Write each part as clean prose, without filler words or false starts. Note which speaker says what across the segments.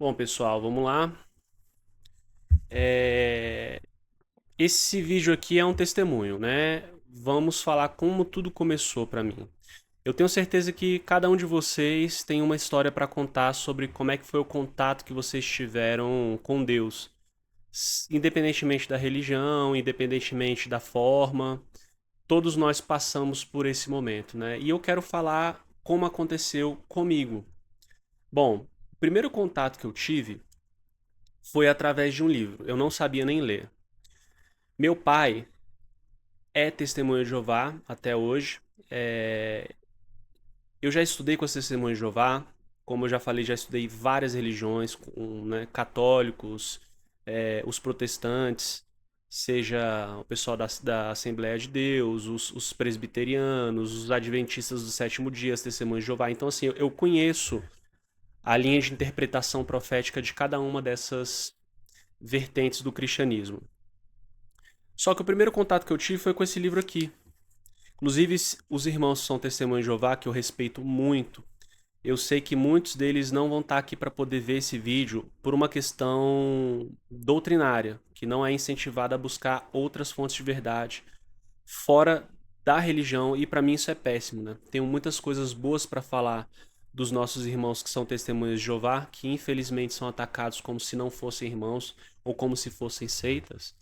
Speaker 1: Bom, pessoal, vamos lá. É, Esse vídeo aqui é um testemunho, né? Vamos falar como tudo começou pra mim. Eu tenho certeza que cada um de vocês tem uma história pra contar sobre como é que foi o contato que vocês tiveram com Deus. Independentemente da religião, independentemente da forma, todos nós passamos por esse momento, né? E eu quero falar como aconteceu comigo. Bom, o primeiro contato que eu tive foi através de um livro. Eu não sabia nem ler. Meu pai é testemunha de Jeová até hoje. É, Eu já estudei com as testemunhas de Jeová. Como eu já falei, já estudei várias religiões, né, católicos, os protestantes, seja o pessoal da Assembleia de Deus, os presbiterianos, os adventistas do sétimo dia, as testemunhas de Jeová. Então, assim, eu conheço a linha de interpretação profética de cada uma dessas vertentes do cristianismo. Só que o primeiro contato que eu tive foi com esse livro aqui. Inclusive, os irmãos são testemunhos de Jeová, que eu respeito muito. Eu sei que muitos deles não vão estar aqui para poder ver esse vídeo por uma questão doutrinária, que não é incentivada a buscar outras fontes de verdade fora da religião, e para mim isso é péssimo, né? Tenho muitas coisas boas para falar dos nossos irmãos que são testemunhas de Jeová, que infelizmente são atacados como se não fossem irmãos ou como se fossem seitas.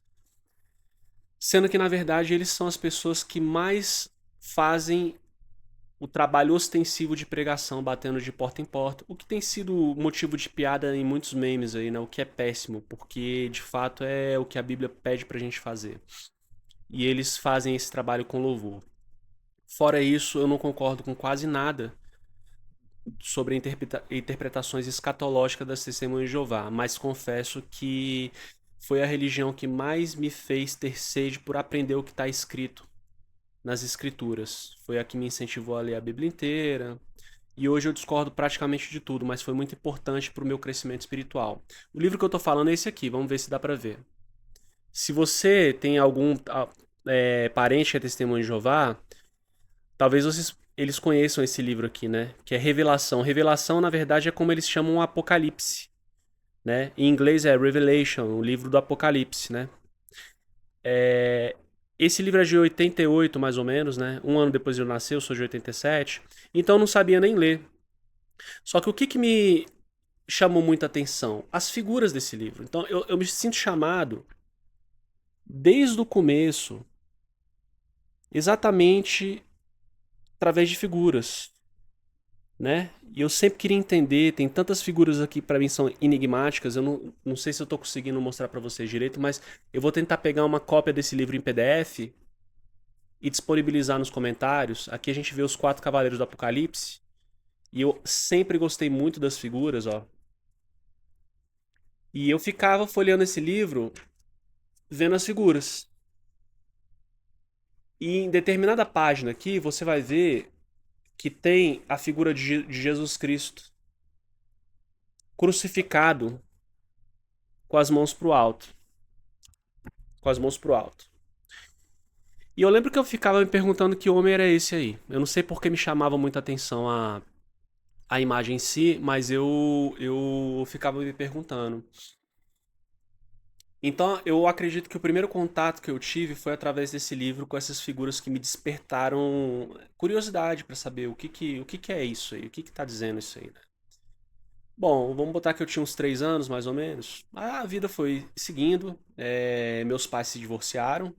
Speaker 1: Sendo que, na verdade, eles são as pessoas que mais fazem o trabalho ostensivo de pregação, batendo de porta em porta, o que tem sido motivo de piada em muitos memes aí, né? O que é péssimo, porque de fato é o que a Bíblia pede pra gente fazer. E eles fazem esse trabalho com louvor. Fora isso, eu não concordo com quase nada sobre interpretações escatológicas das testemunhas de Jeová, mas confesso que foi a religião que mais me fez ter sede por aprender o que está escrito nas escrituras. Foi a que me incentivou a ler a Bíblia inteira. E hoje eu discordo praticamente de tudo, mas foi muito importante para o meu crescimento espiritual. O livro que eu estou falando é esse aqui, vamos ver se dá para ver. Se você tem algum parente que é testemunho de Jeová, talvez eles conheçam esse livro aqui, né? Que é Revelação. Revelação, na verdade, é como eles chamam o Apocalipse, né? Em inglês é Revelation, o livro do Apocalipse, né? Esse livro é de 88, mais ou menos, né? Um ano depois de eu nascer, eu sou de 87. Então eu não sabia nem ler. Só que o que me chamou muita atenção? As figuras desse livro. Então eu me sinto chamado, desde o começo, exatamente através de figuras, né? E eu sempre queria entender, tem tantas figuras aqui para mim são enigmáticas, eu não sei se eu tô conseguindo mostrar para vocês direito, mas eu vou tentar pegar uma cópia desse livro em PDF e disponibilizar nos comentários. Aqui a gente vê os quatro cavaleiros do Apocalipse, e eu sempre gostei muito das figuras, ó. E eu ficava folheando esse livro, vendo as figuras. E em determinada página aqui, você vai ver que tem a figura de Jesus Cristo crucificado com as mãos pro alto. Com as mãos pro alto. E eu lembro que eu ficava me perguntando que homem era esse aí. Eu não sei porque me chamava muita atenção a imagem em si, mas eu ficava me perguntando. Então, eu acredito que o primeiro contato que eu tive foi através desse livro com essas figuras que me despertaram curiosidade para saber o que é isso aí, o que tá dizendo isso aí, né? Bom, vamos botar que eu tinha uns 3 anos, mais ou menos. A vida foi seguindo, meus pais se divorciaram.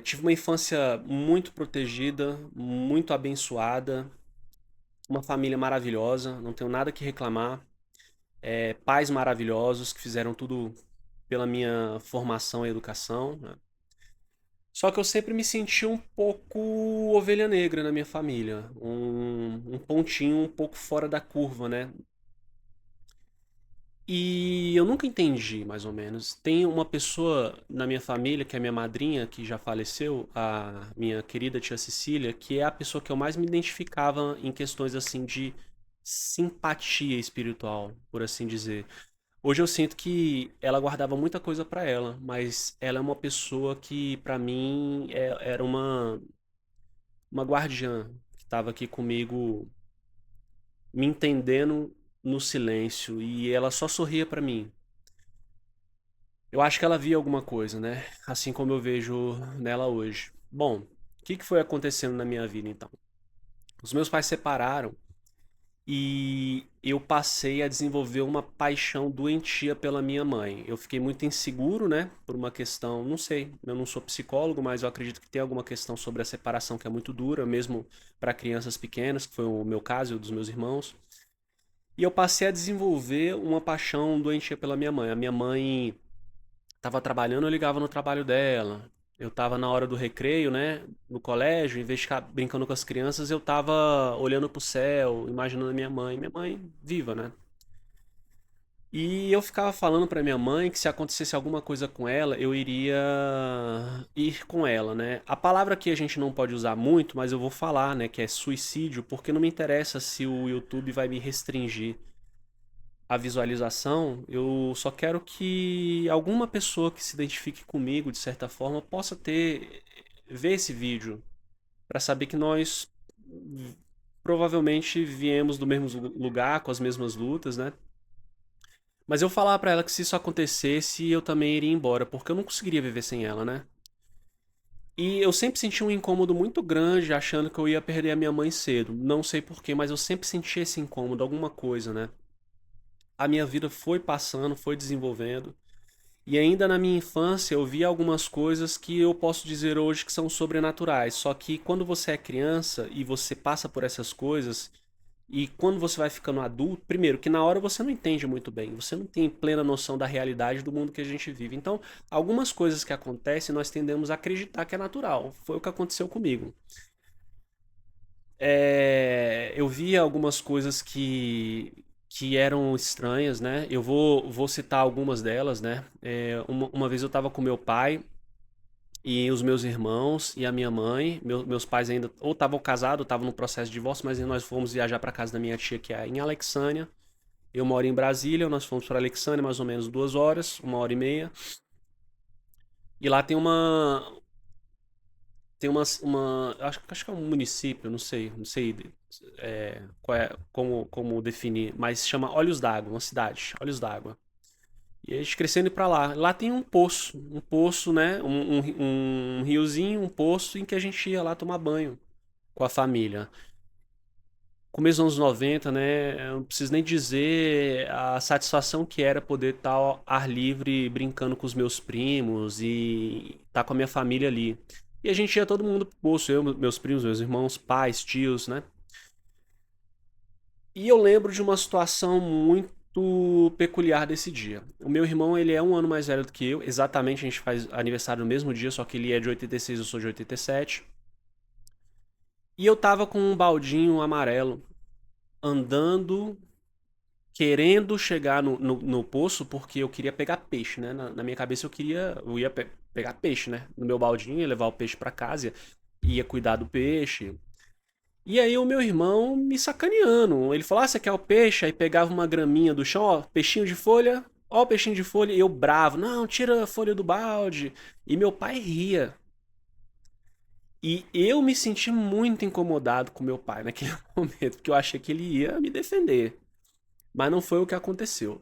Speaker 1: Tive uma infância muito protegida, muito abençoada, uma família maravilhosa, não tenho nada que reclamar. Pais maravilhosos que fizeram tudo pela minha formação e educação, né? Só que eu sempre me senti um pouco ovelha negra na minha família, um pontinho um pouco fora da curva, né? E eu nunca entendi, mais ou menos. Tem uma pessoa na minha família, que é minha madrinha, que já faleceu, a minha querida tia Cecília, que é a pessoa que eu mais me identificava em questões assim de simpatia espiritual, por assim dizer. Hoje eu sinto que ela guardava muita coisa pra ela, mas ela é uma pessoa que pra mim era uma guardiã que estava aqui comigo, me entendendo no silêncio e ela só sorria pra mim. Eu acho que ela via alguma coisa, né? Assim como eu vejo nela hoje. Bom, o que que foi acontecendo na minha vida então? Os meus pais separaram e eu passei a desenvolver uma paixão doentia pela minha mãe. Eu fiquei muito inseguro, né? Por uma questão, não sei, eu não sou psicólogo, mas eu acredito que tem alguma questão sobre a separação que é muito dura, mesmo para crianças pequenas, que foi o meu caso e o dos meus irmãos. E eu passei a desenvolver uma paixão doentia pela minha mãe. A minha mãe estava trabalhando, eu ligava no trabalho dela. Eu estava na hora do recreio, né, no colégio, em vez de ficar brincando com as crianças, eu estava olhando pro céu, imaginando a minha mãe viva, né? E eu ficava falando pra minha mãe que se acontecesse alguma coisa com ela, eu iria ir com ela, né? A palavra que a gente não pode usar muito, mas eu vou falar, né, que é suicídio, porque não me interessa se o YouTube vai me restringir a visualização. Eu só quero que alguma pessoa que se identifique comigo de certa forma possa ter ver esse vídeo para saber que nós provavelmente viemos do mesmo lugar, com as mesmas lutas, né? Mas eu falava pra ela que se isso acontecesse, eu também iria embora, porque eu não conseguiria viver sem ela, né? E eu sempre senti um incômodo muito grande, achando que eu ia perder a minha mãe cedo. Não sei porquê, mas eu sempre senti esse incômodo, alguma coisa, né? A minha vida foi passando, foi desenvolvendo. E ainda na minha infância eu vi algumas coisas que eu posso dizer hoje que são sobrenaturais. Só que quando você é criança e você passa por essas coisas, e quando você vai ficando adulto, primeiro, que na hora você não entende muito bem, você não tem plena noção da realidade do mundo que a gente vive. Então, algumas coisas que acontecem nós tendemos a acreditar que é natural. Foi o que aconteceu comigo. Eu via algumas coisas que eram estranhas, né? Eu vou citar algumas delas, né? Uma vez eu estava com meu pai e os meus irmãos e a minha mãe. Meus pais ainda ou estavam casados, ou estavam no processo de divórcio, mas nós fomos viajar para casa da minha tia, que é em Alexânia. Eu moro em Brasília, nós fomos para Alexânia mais ou menos 2 horas, 1 hora e meia. E lá tem uma acho que é um município, não sei como definir, mas chama Olhos d'Água, uma cidade, Olhos d'Água. E a gente crescendo pra lá. Lá tem um poço, né? Um riozinho, um poço em que a gente ia lá tomar banho com a família. Começo dos anos 90, né? Eu não preciso nem dizer a satisfação que era poder estar ao ar livre brincando com os meus primos e estar com a minha família ali. E a gente ia todo mundo pro poço, eu, meus primos, meus irmãos, pais, tios, né? E eu lembro de uma situação muito peculiar desse dia. O meu irmão, ele é um ano mais velho do que eu. Exatamente, a gente faz aniversário no mesmo dia, só que ele é de 86, eu sou de 87. E eu tava com um baldinho amarelo, andando, querendo chegar no poço, porque eu queria pegar peixe, né? Na minha cabeça eu ia pegar peixe, né? No meu baldinho, ia levar o peixe pra casa, ia cuidar do peixe. E aí o meu irmão me sacaneando. Ele falou: "Ah, você quer o peixe?" Aí pegava uma graminha do chão, ó, peixinho de folha, ó, o peixinho de folha. E eu bravo: "Não, tira a folha do balde." E meu pai ria. E eu me senti muito incomodado com meu pai naquele momento, porque eu achei que ele ia me defender. Mas não foi o que aconteceu.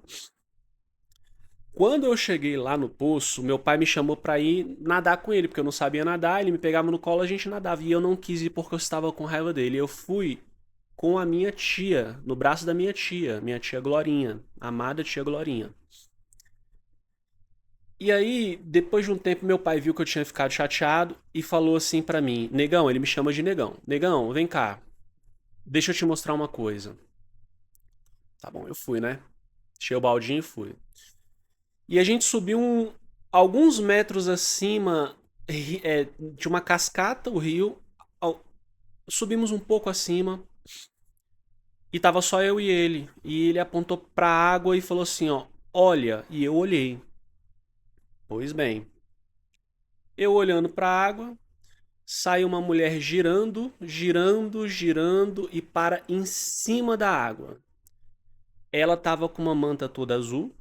Speaker 1: Quando eu cheguei lá no poço, meu pai me chamou pra ir nadar com ele, porque eu não sabia nadar, ele me pegava no colo, a gente nadava. E eu não quis ir porque eu estava com raiva dele. Eu fui com a minha tia, no braço da minha tia Glorinha, amada tia Glorinha. E aí, depois de um tempo, meu pai viu que eu tinha ficado chateado e falou assim pra mim: "Negão", ele me chama de Negão. "Negão, vem cá, deixa eu te mostrar uma coisa." Tá bom, eu fui, né? Enchei o baldinho e fui. E a gente subiu alguns metros acima de uma cascata, o rio. Subimos um pouco acima e tava só eu e ele. E ele apontou pra água e falou assim, ó, olha. E eu olhei. Pois bem, eu olhando pra água, sai uma mulher girando, girando, girando e para em cima da água. Ela tava com uma manta toda azul,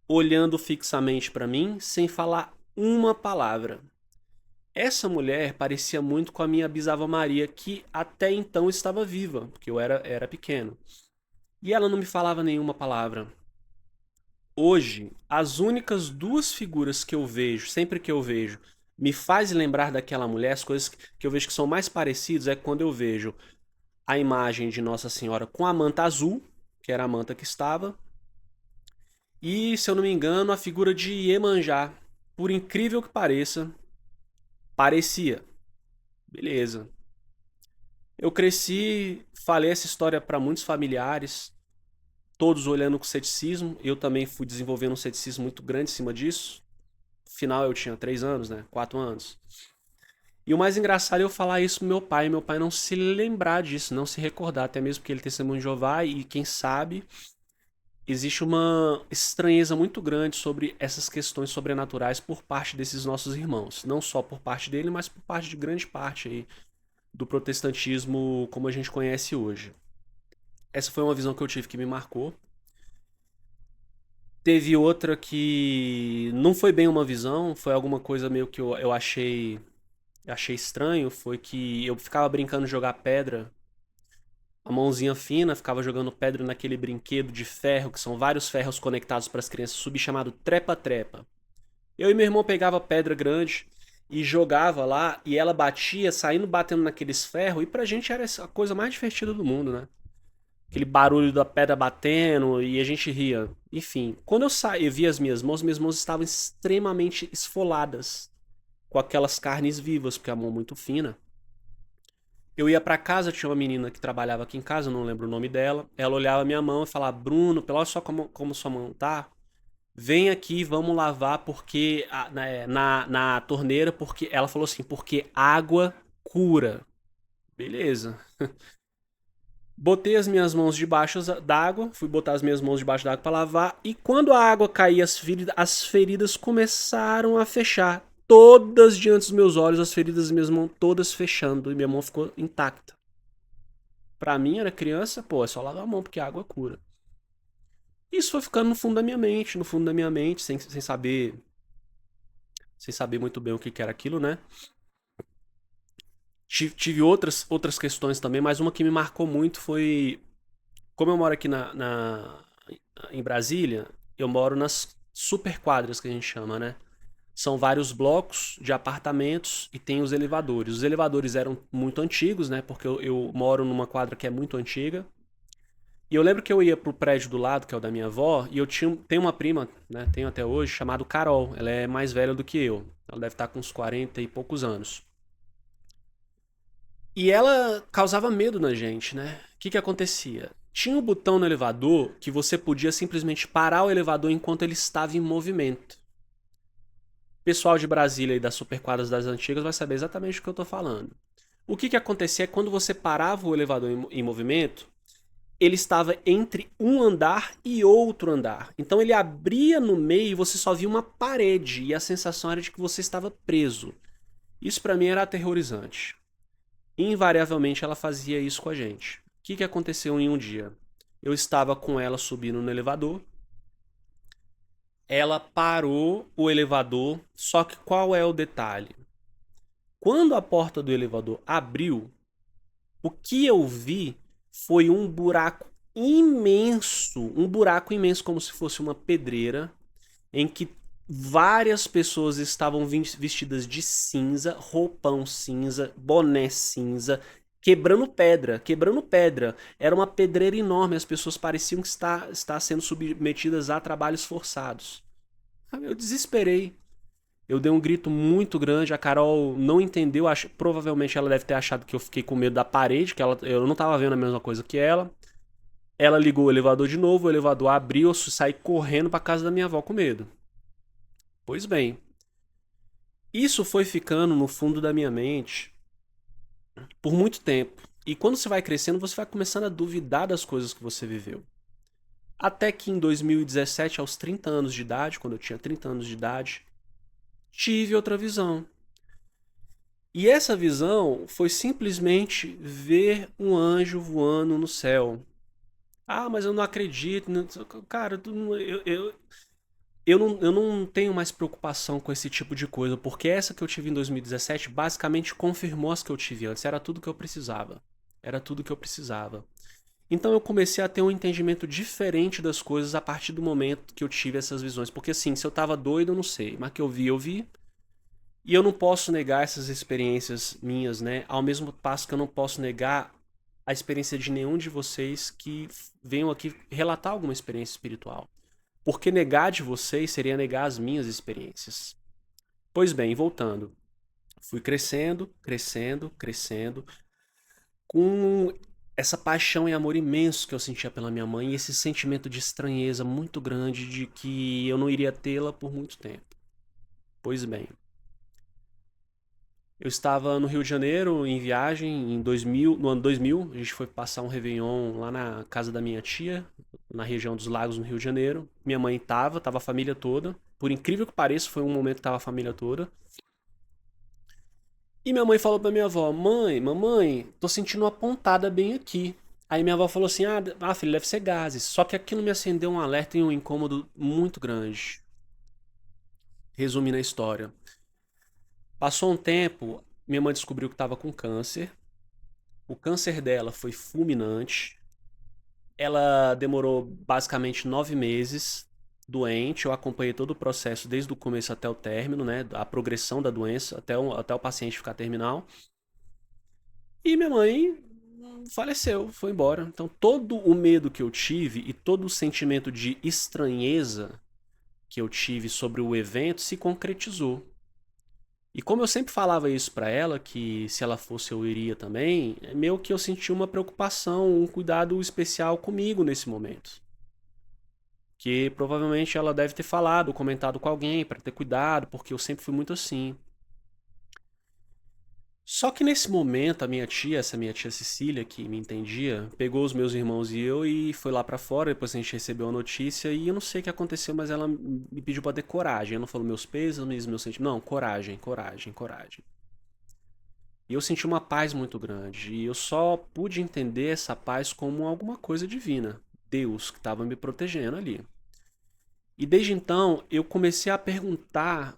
Speaker 1: olhando fixamente pra mim, sem falar uma palavra. Essa mulher parecia muito com a minha bisavó Maria, que até então estava viva, porque eu era pequeno. E ela não me falava nenhuma palavra. Hoje, as únicas duas figuras que eu vejo, sempre que eu vejo, me faz lembrar daquela mulher, as coisas que eu vejo que são mais parecidas é quando eu vejo a imagem de Nossa Senhora com a manta azul, que era a manta que estava, e, se eu não me engano, a figura de Iemanjá. Por incrível que pareça, parecia. Beleza. Eu cresci, falei essa história para muitos familiares, todos olhando com ceticismo. Eu também fui desenvolvendo um ceticismo muito grande em cima disso. Afinal, eu tinha 3 anos, né? 4 anos. E o mais engraçado é eu falar isso pro meu pai não se lembrar disso, não se recordar, até mesmo porque ele é testemunho de Jeová e quem sabe existe uma estranheza muito grande sobre essas questões sobrenaturais por parte desses nossos irmãos. Não só por parte dele, mas por parte de grande parte aí do protestantismo como a gente conhece hoje. Essa foi uma visão que eu tive que me marcou. Teve outra que não foi bem uma visão, foi alguma coisa meio que eu achei estranho, foi que eu ficava brincando de jogar pedra, a mãozinha fina ficava jogando pedra naquele brinquedo de ferro, que são vários ferros conectados para as crianças subir, chamado trepa-trepa. Eu e meu irmão pegava pedra grande e jogava lá, e ela batia, saindo batendo naqueles ferros, e pra gente era a coisa mais divertida do mundo, né? Aquele barulho da pedra batendo e a gente ria. Enfim, quando eu saí e vi as minhas mãos estavam extremamente esfoladas, com aquelas carnes vivas, porque a mão é muito fina. Eu ia pra casa, tinha uma menina que trabalhava aqui em casa, eu não lembro o nome dela. Ela olhava minha mão e falava: Bruno, olha só como sua mão tá. Vem aqui, vamos lavar porque na torneira, porque ela falou assim, porque água cura. Beleza. Botei as minhas mãos debaixo d'água, fui botar as minhas mãos debaixo d'água para lavar, e quando a água caía, as feridas começaram a fechar. Todas diante dos meus olhos, as feridas das minhas mãos todas fechando, e minha mão ficou intacta. Pra mim, era criança, pô, é só lavar a mão, porque a água cura. Isso foi ficando no fundo da minha mente, no fundo da minha mente, sem saber muito bem o que era aquilo, né? Tive outras questões também, mas uma que me marcou muito foi. Como eu moro aqui em Brasília, eu moro nas superquadras que a gente chama, né? São vários blocos de apartamentos e tem os elevadores. Os elevadores eram muito antigos, né? Porque eu moro numa quadra que é muito antiga. E eu lembro que eu ia pro prédio do lado, que é o da minha avó, e tenho uma prima, né? Tenho até hoje, chamada Carol. Ela é mais velha do que eu. Ela deve estar com uns 40 e poucos anos. E ela causava medo na gente, né? O que acontecia? Tinha um botão no elevador que você podia simplesmente parar o elevador enquanto ele estava em movimento. O pessoal de Brasília e das superquadras das antigas vai saber exatamente o que eu estou falando. O que acontecia é que quando você parava o elevador em movimento, ele estava entre um andar e outro andar. Então ele abria no meio e você só via uma parede e a sensação era de que você estava preso. Isso para mim era aterrorizante. Invariavelmente ela fazia isso com a gente. O que aconteceu em um dia? Eu estava com ela subindo no elevador. Ela parou o elevador, só que qual é o detalhe? Quando a porta do elevador abriu, o que eu vi foi um buraco imenso como se fosse uma pedreira, em que várias pessoas estavam vestidas de cinza, roupão cinza, boné cinza, quebrando pedra, quebrando pedra. Era uma pedreira enorme, as pessoas pareciam que está sendo submetidas a trabalhos forçados. Eu desesperei. Eu dei um grito muito grande, a Carol não entendeu, provavelmente ela deve ter achado que eu fiquei com medo da parede, que eu não estava vendo a mesma coisa que ela. Ela ligou o elevador de novo, o elevador abriu, eu saí correndo para casa da minha avó com medo. Pois bem, isso foi ficando no fundo da minha mente por muito tempo. E quando você vai crescendo, você vai começando a duvidar das coisas que você viveu. Até que em 2017, aos 30 anos de idade, quando eu tinha 30 anos de idade, tive outra visão. E essa visão foi simplesmente ver um anjo voando no céu. Ah, mas eu não acredito. Cara, eu não tenho mais preocupação com esse tipo de coisa, porque essa que eu tive em 2017 basicamente confirmou as que eu tive antes. Era tudo que eu precisava. Era tudo que eu precisava. Então eu comecei a ter um entendimento diferente das coisas a partir do momento que eu tive essas visões. Porque assim, se eu tava doido, eu não sei. Mas que eu vi. E eu não posso negar essas experiências minhas, né? Ao mesmo passo que eu não posso negar a experiência de nenhum de vocês que venham aqui relatar alguma experiência espiritual. Porque negar de vocês seria negar as minhas experiências. Pois bem, voltando. Fui crescendo, crescendo, crescendo, com essa paixão e amor imenso que eu sentia pela minha mãe e esse sentimento de estranheza muito grande de que eu não iria tê-la por muito tempo. Pois bem, eu estava no Rio de Janeiro em viagem em 2000, no ano 2000. A gente foi passar um Réveillon lá na casa da minha tia, na região dos Lagos, no Rio de Janeiro. Minha mãe tava a família toda. Por incrível que pareça, foi um momento que tava a família toda. E minha mãe falou pra minha avó: Mãe, mamãe, tô sentindo uma pontada bem aqui. Aí minha avó falou assim: filho, deve ser gases. Só que aquilo me acendeu um alerta e um incômodo muito grande. Resumindo a história. Passou um tempo, minha mãe descobriu que estava com câncer. O câncer dela foi fulminante. Ela demorou basicamente 9 meses doente. Eu acompanhei todo o processo desde o começo até o término, né? A progressão da doença até o paciente ficar terminal. E minha mãe faleceu, foi embora. Então todo o medo que eu tive e todo o sentimento de estranheza que eu tive sobre o evento se concretizou. E como eu sempre falava isso pra ela, que se ela fosse eu iria também, é meio que eu senti uma preocupação, um cuidado especial comigo nesse momento. Que provavelmente ela deve ter falado, comentado com alguém pra ter cuidado, porque eu sempre fui muito assim. Só que nesse momento, a minha tia, essa minha tia Cecília, que me entendia, pegou os meus irmãos e eu e foi lá pra fora. Depois a gente recebeu a notícia e eu não sei o que aconteceu, mas ela me pediu pra ter coragem. Ela não falou meus pêsames, meus sentimentos. Não, coragem, coragem, coragem. E eu senti uma paz muito grande. E eu só pude entender essa paz como alguma coisa divina. Deus que estava me protegendo ali. E desde então eu comecei a perguntar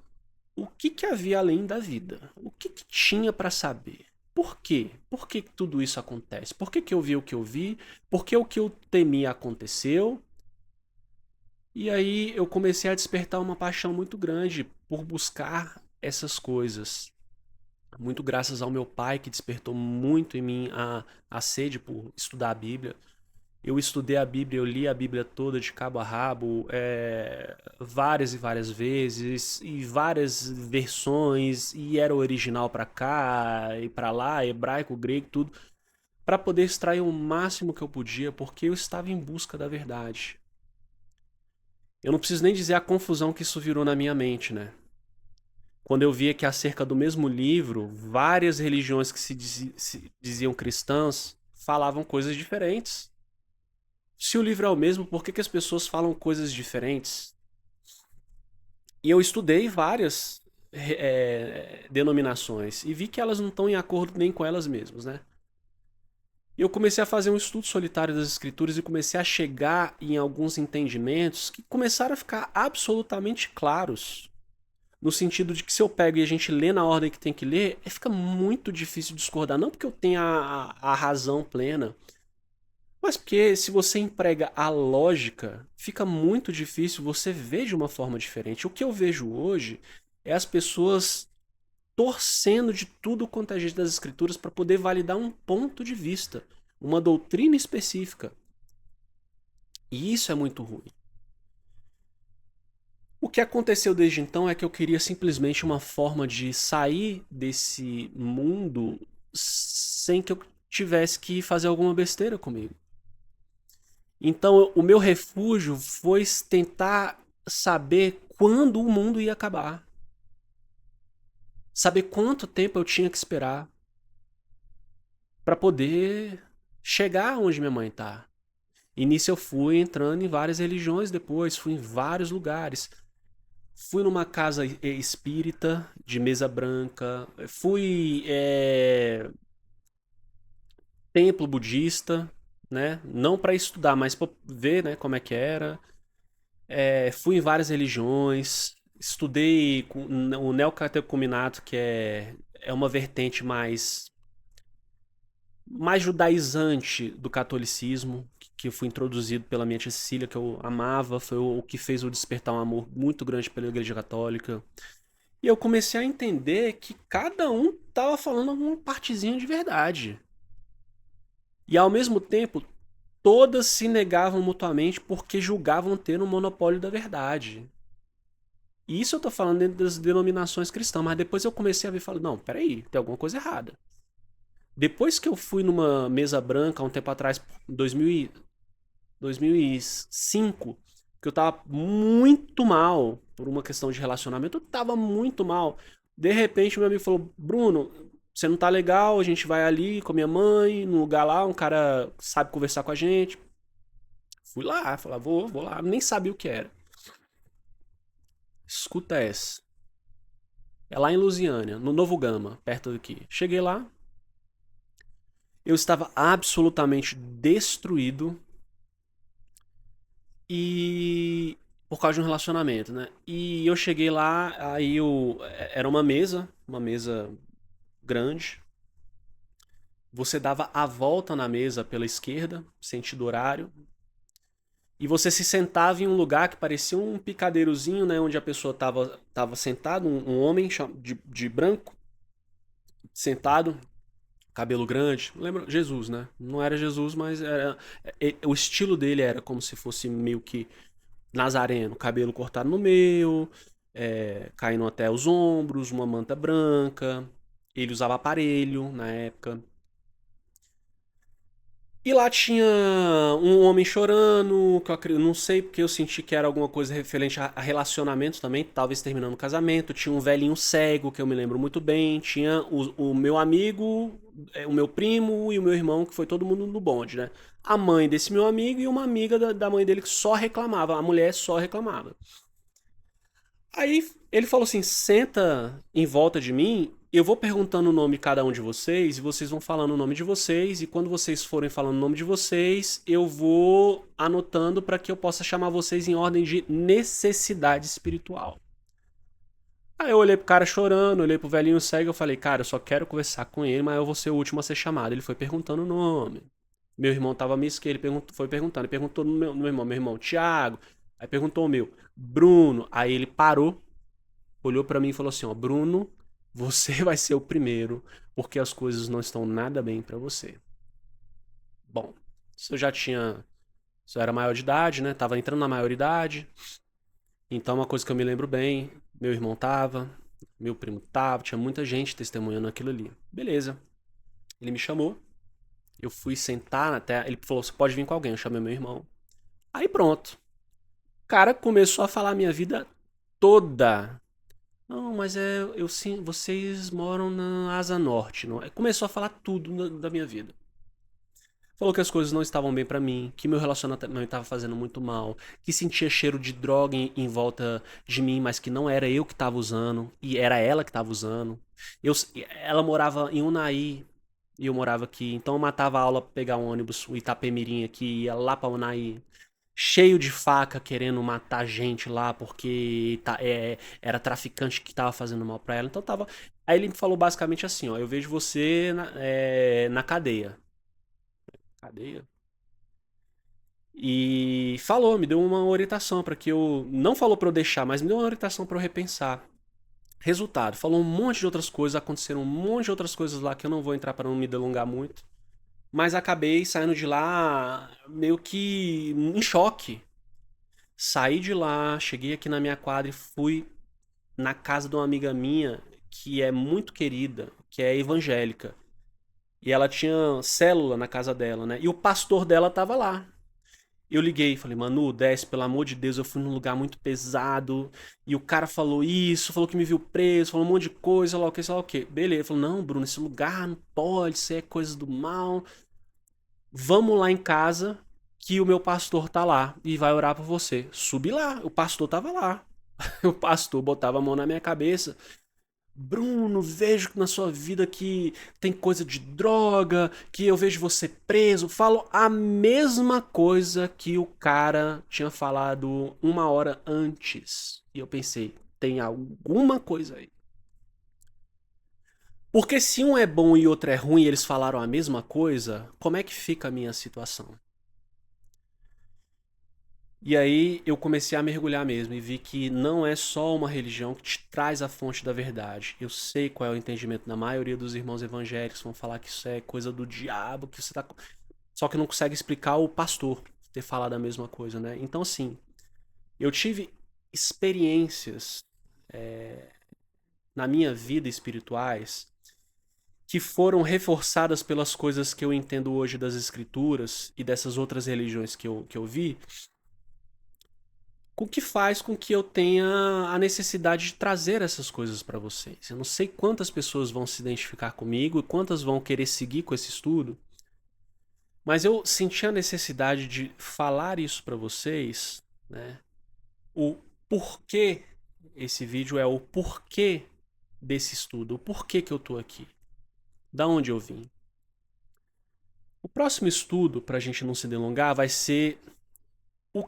Speaker 1: o que havia além da vida? O que tinha para saber? Por quê? Por que tudo isso acontece? Por que eu vi o que eu vi? Por que o que eu temia aconteceu? E aí eu comecei a despertar uma paixão muito grande por buscar essas coisas. Muito graças ao meu pai, que despertou muito em mim a sede por estudar a Bíblia. Eu estudei a Bíblia, eu li a Bíblia toda de cabo a rabo, várias e várias vezes, e várias versões, e era original pra cá e pra lá, hebraico, grego, tudo, pra poder extrair o máximo que eu podia, porque eu estava em busca da verdade. Eu não preciso nem dizer a confusão que isso virou na minha mente, né? Quando eu via que acerca do mesmo livro, várias religiões que se diziam cristãs falavam coisas diferentes. Se o livro é o mesmo, por que as pessoas falam coisas diferentes? E eu estudei várias denominações e vi que elas não estão em acordo nem com elas mesmas, né? E eu comecei a fazer um estudo solitário das escrituras e comecei a chegar em alguns entendimentos que começaram a ficar absolutamente claros. No sentido de que se eu pego e a gente lê na ordem que tem que ler, fica muito difícil discordar. Não porque eu tenha a razão plena, mas porque se você emprega a lógica, fica muito difícil você ver de uma forma diferente. O que eu vejo hoje é as pessoas torcendo de tudo quanto é jeito das escrituras para poder validar um ponto de vista, uma doutrina específica. E isso é muito ruim. O que aconteceu desde então é que eu queria simplesmente uma forma de sair desse mundo sem que eu tivesse que fazer alguma besteira comigo. Então, o meu refúgio foi tentar saber quando o mundo ia acabar. Saber quanto tempo eu tinha que esperar para poder chegar onde minha mãe tá. E nisso eu fui entrando em várias religiões depois, fui em vários lugares. Fui numa casa espírita de mesa branca, fui templo budista, né? Não para estudar, mas para ver, né, como é que era. Fui em várias religiões, estudei o neocatecumenato, que é uma vertente mais judaizante do catolicismo. que eu fui introduzido pela minha tia Cecília, que eu amava, foi o que fez eu despertar um amor muito grande pela Igreja Católica. E eu comecei a entender que cada um tava falando alguma partezinha de verdade. E ao mesmo tempo, todas se negavam mutuamente porque julgavam ter um monopólio da verdade. E isso eu tô falando dentro das denominações cristãs, mas depois eu comecei a ver e falei, não, peraí, tem alguma coisa errada. Depois que eu fui numa mesa branca há um tempo atrás, em 2005, que eu tava muito mal por uma questão de relacionamento, eu tava muito mal. De repente, meu amigo falou: Bruno, você não tá legal, a gente vai ali com a minha mãe, num lugar lá, um cara sabe conversar com a gente. Fui lá, falei: vou lá, nem sabia o que era. Escuta essa. É lá em Lusiânia, no Novo Gama, perto daqui. Cheguei lá, eu estava absolutamente destruído e por causa de um relacionamento, né? E eu cheguei lá, aí era uma mesa grande. Você dava a volta na mesa pela esquerda, sentido horário, e você se sentava em um lugar que parecia um picadeirozinho, né? Onde a pessoa tava sentada, um homem de branco, sentado, cabelo grande. Lembra? Jesus, né? Não era Jesus, mas era. O estilo dele era como se fosse meio que Nazareno, cabelo cortado no meio, caindo até os ombros, uma manta branca. Ele usava aparelho na época. E lá tinha um homem chorando, que eu não sei porque eu senti que era alguma coisa referente a relacionamento também, talvez terminando o casamento. Tinha um velhinho cego, que eu me lembro muito bem. Tinha o meu amigo, o meu primo e o meu irmão, que foi todo mundo no bonde, né? A mãe desse meu amigo e uma amiga da mãe dele que só reclamava. A mulher só reclamava. Aí ele falou assim: senta em volta de mim, eu vou perguntando o nome de cada um de vocês, e vocês vão falando o nome de vocês, e quando vocês forem falando o nome de vocês, eu vou anotando para que eu possa chamar vocês em ordem de necessidade espiritual. Aí eu olhei pro cara chorando, olhei pro velhinho cego, eu falei: cara, eu só quero conversar com ele, mas eu vou ser o último a ser chamado. Ele foi perguntando o nome. Meu irmão tava à minha esquerda, ele foi perguntando. Ele perguntou no meu irmão, Tiago. Aí perguntou o meu, Bruno. Aí ele parou, olhou pra mim e falou assim: ó, Bruno, você vai ser o primeiro, porque as coisas não estão nada bem pra você. Bom, se eu já tinha. Se eu era maior de idade, né? Tava entrando na maioridade. Então, uma coisa que eu me lembro bem: meu irmão tava, meu primo tava, tinha muita gente testemunhando aquilo ali. Beleza. Ele me chamou, eu fui sentar até. Ele falou: você pode vir com alguém. Eu chamei meu irmão. Aí pronto. O cara começou a falar a minha vida toda. Não, mas eu sim, vocês moram na Asa Norte, não é? Começou a falar tudo da minha vida. Falou que as coisas não estavam bem pra mim, que meu relacionamento estava fazendo muito mal, que sentia cheiro de droga em volta de mim, mas que não era eu que estava usando, e era ela que estava usando. Eu, ela morava em Unai e eu morava aqui, então eu matava a aula pra pegar um ônibus, o Itapemirim aqui, ia lá pra Unai cheio de faca querendo matar gente lá porque era traficante que tava fazendo mal pra ela. Então tava. Aí ele me falou basicamente assim: ó, eu vejo você na cadeia. Cadeia? E falou, me deu uma orientação para que eu. Não falou pra eu deixar, mas me deu uma orientação pra eu repensar. Resultado, falou um monte de outras coisas, aconteceram um monte de outras coisas lá que eu não vou entrar para não me delongar muito. Mas acabei saindo de lá meio que em choque. Saí de lá, cheguei aqui na minha quadra e fui na casa de uma amiga minha que é muito querida, que é evangélica. E ela tinha célula na casa dela, né? E o pastor dela tava lá. Eu liguei e falei: Manu, desce, pelo amor de Deus, eu fui num lugar muito pesado. E o cara falou isso, falou que me viu preso, falou um monte de coisa, sei lá o que, sei lá o que. Beleza, ele falou: não, Bruno, esse lugar não pode, isso é coisa do mal. Vamos lá em casa que o meu pastor tá lá e vai orar por você. Subi lá, o pastor tava lá. O pastor botava a mão na minha cabeça. Bruno, vejo na sua vida que tem coisa de droga, que eu vejo você preso. Falo a mesma coisa que o cara tinha falado uma hora antes. E eu pensei, tem alguma coisa aí. Porque se um é bom e outro é ruim e eles falaram a mesma coisa, como é que fica a minha situação? E aí eu comecei a mergulhar mesmo e vi que não é só uma religião que te traz a fonte da verdade. Eu sei qual é o entendimento da maioria dos irmãos evangélicos, vão falar que isso é coisa do diabo, que você tá. Só que não consegue explicar o pastor ter falado a mesma coisa, né? Então, assim, eu tive experiências na minha vida espirituais que foram reforçadas pelas coisas que eu entendo hoje das escrituras e dessas outras religiões que eu vi, o que faz com que eu tenha a necessidade de trazer essas coisas para vocês. Eu não sei quantas pessoas vão se identificar comigo e quantas vão querer seguir com esse estudo, mas eu senti a necessidade de falar isso para vocês, né? O porquê esse vídeo é o porquê desse estudo, o porquê que eu tô aqui, da onde eu vim. O próximo estudo, para a gente não se delongar, vai ser o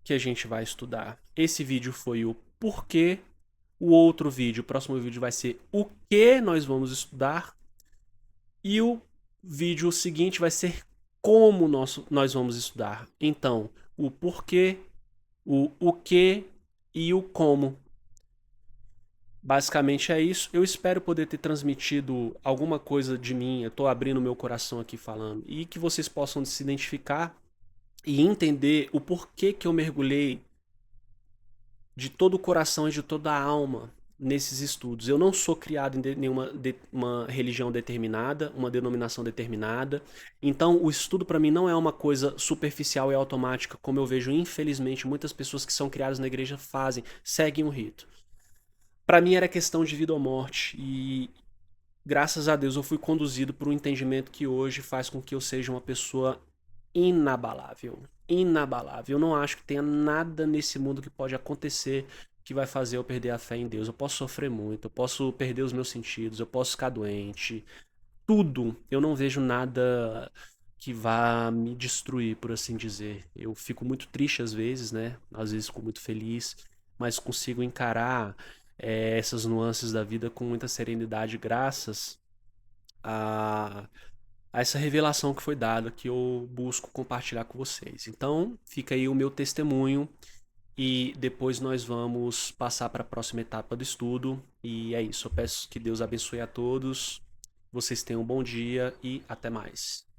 Speaker 1: que a gente vai estudar. Esse vídeo foi o porquê. O outro vídeo, o próximo vídeo vai ser o que nós vamos estudar. E o vídeo seguinte vai ser como nós vamos estudar. Então, o porquê, o que e o como. Basicamente é isso. Eu espero poder ter transmitido alguma coisa de mim. Eu estou abrindo meu coração aqui falando. E que vocês possam se identificar e entender o porquê que eu mergulhei de todo o coração e de toda a alma nesses estudos. Eu não sou criado em nenhuma uma religião determinada, uma denominação determinada. Então, o estudo para mim não é uma coisa superficial e automática, como eu vejo, infelizmente, muitas pessoas que são criadas na igreja fazem, seguem um rito. Para mim era questão de vida ou morte e graças a Deus eu fui conduzido por um entendimento que hoje faz com que eu seja uma pessoa inabalável. Inabalável. Eu não acho que tenha nada nesse mundo que pode acontecer que vai fazer eu perder a fé em Deus. Eu posso sofrer muito, eu posso perder os meus sentidos, eu posso ficar doente. Tudo. Eu não vejo nada que vá me destruir, por assim dizer. Eu fico muito triste às vezes, né? Às vezes fico muito feliz, mas consigo encarar essas nuances da vida com muita serenidade, graças a essa revelação que foi dada, que eu busco compartilhar com vocês. Então, fica aí o meu testemunho e depois nós vamos passar para a próxima etapa do estudo. E é isso. Eu peço que Deus abençoe a todos. Vocês tenham um bom dia e até mais.